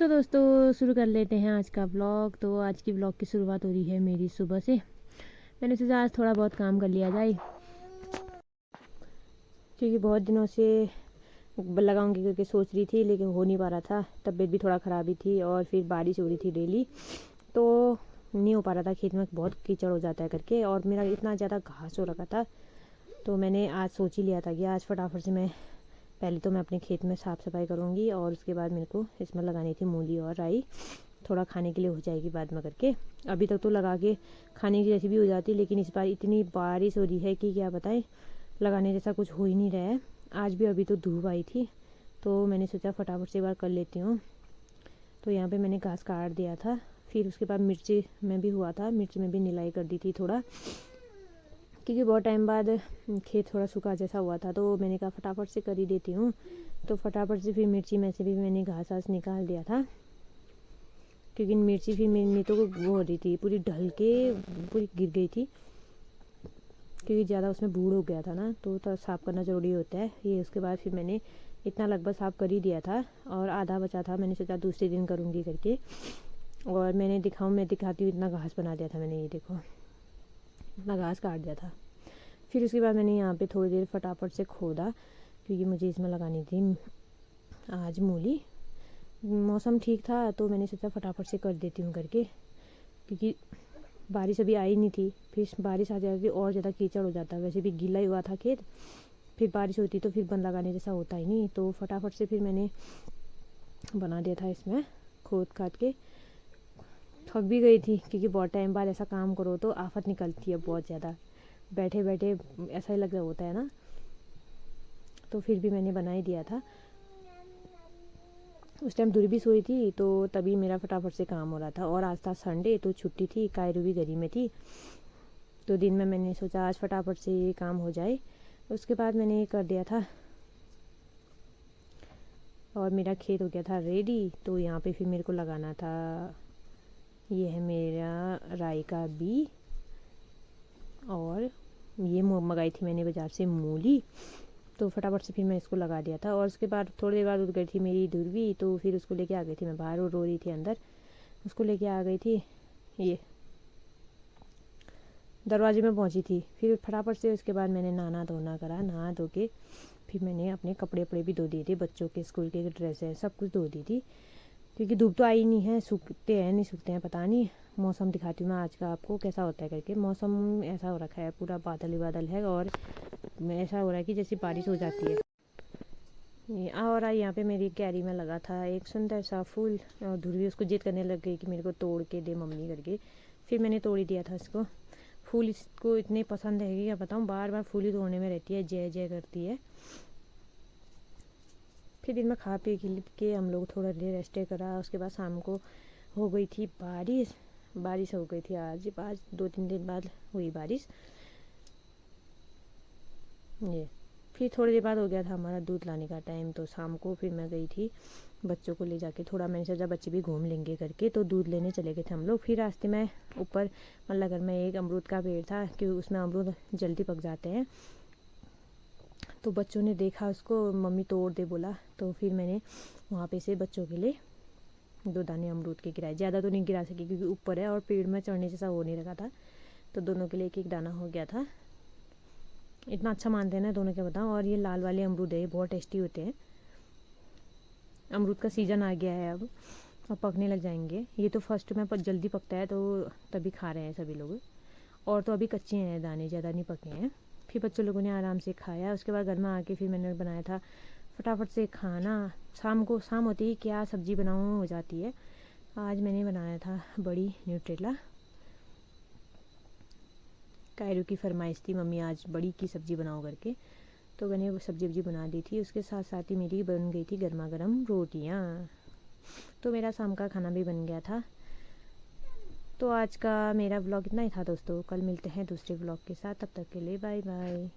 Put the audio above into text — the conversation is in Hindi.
तो दोस्तों शुरू कर लेते हैं आज का व्लॉग। तो आज की व्लॉग की शुरुआत हो रही है मेरी सुबह से। मैंने सोचा आज थोड़ा बहुत काम कर लिया जाए, क्योंकि बहुत दिनों से लगाऊंगी करके सोच रही थी, लेकिन हो नहीं पा रहा था। तबीयत भी थोड़ा ख़राब ही थी और फिर बारिश हो रही थी डेली, तो नहीं हो पा रहा था। खेत में बहुत कीचड़ हो जाता है करके, और मेरा इतना ज़्यादा घास हो रखा था। तो मैंने आज सोच ही लिया था कि आज फटाफट से मैं पहले तो मैं अपने खेत में साफ़ सफाई करूँगी, और उसके बाद मेरे को इसमें लगानी थी मूली और राई। थोड़ा खाने के लिए हो जाएगी बाद में करके। अभी तक तो लगा के खाने की जैसी भी हो जाती, लेकिन इस बार इतनी बारिश हो रही है कि क्या बताएं, लगाने जैसा कुछ हो ही नहीं रहा है। आज भी अभी तो धूप आई थी, तो मैंने सोचा फटाफट से एक बार कर लेती हूँ। तो यहाँ पे मैंने घास काट दिया था। फिर उसके बाद मिर्ची में भी हुआ था, मिर्ची में भी निलाई कर दी थी थोड़ा, क्योंकि बहुत टाइम बाद खेत थोड़ा सूखा जैसा हुआ था, तो मैंने कहा फटाफट से कर ही देती हूँ। तो फटाफट से फिर मिर्ची में से भी मैंने घास वास निकाल दिया था, क्योंकि मिर्ची फिर मेरी नीतों को वो हो रही थी, पूरी ढल के पूरी गिर गई थी, क्योंकि ज़्यादा उसमें बूढ़ हो गया था ना, तो साफ़ करना ज़रूरी होता है ये। उसके बाद फिर मैंने इतना लगभग साफ़ कर ही दिया था, और आधा बचा था। मैंने सोचा दूसरे दिन करूँगी करके, और मैं दिखाती हूँ। इतना घास बना दिया था मैंने, ये देखो इतना घास काट दिया था। फिर उसके बाद मैंने यहाँ पे थोड़ी देर फटाफट से खोदा, क्योंकि मुझे इसमें लगानी थी आज मूली। मौसम ठीक था, तो मैंने सोचा फटाफट से कर देती हूँ करके, क्योंकि बारिश अभी आई नहीं थी। फिर बारिश आ जाती और ज़्यादा कीचड़ हो जाता। वैसे भी गीला ही हुआ था खेत, फिर बारिश होती तो फिर बन लगाने जैसा होता ही नहीं। तो फटाफट से फिर मैंने बना दिया था इसमें खोद खाद के। थक भी गई थी, क्योंकि बहुत टाइम बाद ऐसा काम करो तो आफत निकलती है बहुत ज़्यादा, बैठे बैठे ऐसा ही लग रहा होता है ना। तो फिर भी मैंने बना ही दिया था। उस टाइम दूरी भी सोई थी, तो तभी मेरा फटाफट से काम हो रहा था। और आज था संडे, तो छुट्टी थी, कायरू भी घरी में थी। तो दिन में मैंने सोचा आज फटाफट से ये काम हो जाए। उसके बाद मैंने ये कर दिया था, और मेरा खेत हो गया था रेडी। तो यहाँ पे फिर मेरे को लगाना था, ये है मेरा राई का बी, और ये मंगाई थी मैंने बाज़ार से मूली। तो फटाफट से फिर मैं इसको लगा दिया था। और उसके बाद थोड़ी देर बाद उठ गई थी मेरी ध्रुवी, तो फिर उसको लेके आ गई थी मैं बाहर। वो रो रही थी अंदर, उसको लेके आ गई थी। ये दरवाजे में पहुंची थी। फिर फटाफट से उसके बाद मैंने नहाना धोना करा। नहा धो के फिर मैंने अपने कपड़े वपड़े भी धो दिए थे, बच्चों के स्कूल के ड्रेस है सब कुछ धो दी थी, क्योंकि धूप तो आई नहीं है। सूखते हैं नहीं सूखते हैं पता नहीं। मौसम दिखाती हूँ मैं आज का आपको कैसा होता है करके। मौसम ऐसा हो रखा है, पूरा बादल ही बादल है, और ऐसा हो रहा है कि जैसे बारिश हो जाती है। और यहाँ पे मेरी क्यारी में लगा था एक सुंदर सा फूल, और ध्रुवी उसको जिद करने लग गई कि मेरे को तोड़ के दे मम्मी करके। फिर मैंने तोड़ ही दिया था इसको। फूल इसको इतने पसंद है कि क्या बताऊँ, बार बार फूल ही तोड़ने में रहती है, जय जय करती है। फिर दिन में खा पी के हम लोग थोड़ा देर रेस्ट करा। उसके बाद शाम को हो गई थी बारिश। बारिश हो गई थी आज 2-3 दिन बाद हुई बारिश ये। फिर थोड़ी देर बाद हो गया था हमारा दूध लाने का टाइम। तो शाम को फिर मैं गई थी बच्चों को ले जाके, थोड़ा मैंने सोचा बच्चे भी घूम लेंगे करके, तो दूध लेने चले गए थे हम लोग। फिर रास्ते में ऊपर मतलब घर में एक अमरूद का पेड़ था, क्योंकि उसमें अमरूद जल्दी पक जाते हैं। तो बच्चों ने देखा उसको, मम्मी तोड़ दे बोला, तो फिर मैंने वहाँ पे से बच्चों के लिए 2 दाने अमरूद के गिराए। ज़्यादा तो नहीं गिरा सकी, क्योंकि ऊपर है और पेड़ में चढ़ने जैसा हो नहीं रखा था। तो दोनों के लिए एक एक दाना हो गया था। इतना अच्छा मानते हैं ना दोनों, क्या बताऊँ। और ये लाल वाले अमरूद है, ये बहुत टेस्टी होते हैं। अमरूद का सीज़न आ गया है अब, और पकने लग जाएंगे। ये तो फर्स्ट में जल्दी पकता है, तो तभी खा रहे हैं सभी लोग। और तो अभी कच्चे हैं दाने, ज़्यादा नहीं पके हैं। फिर बच्चों लोगों ने आराम से खाया। उसके बाद घर में आके फिर मैंने बनाया था फटाफट से खाना। शाम होती ही क्या सब्ज़ी बनाऊँ हो जाती है। आज मैंने बनाया था बड़ी न्यूट्रेला। कायरू की फरमाइश थी, मम्मी आज बड़ी की सब्ज़ी बनाओ करके, तो मैंने वो सब्ज़ी बना दी थी। उसके साथ साथ ही मेरी बन गई थी गर्मा गर्म रोटियाँ। तो मेरा शाम का खाना भी बन गया था। तो आज का मेरा व्लॉग इतना ही था दोस्तों। कल मिलते हैं दूसरे व्लॉग के साथ, तब तक के लिए बाय बाय।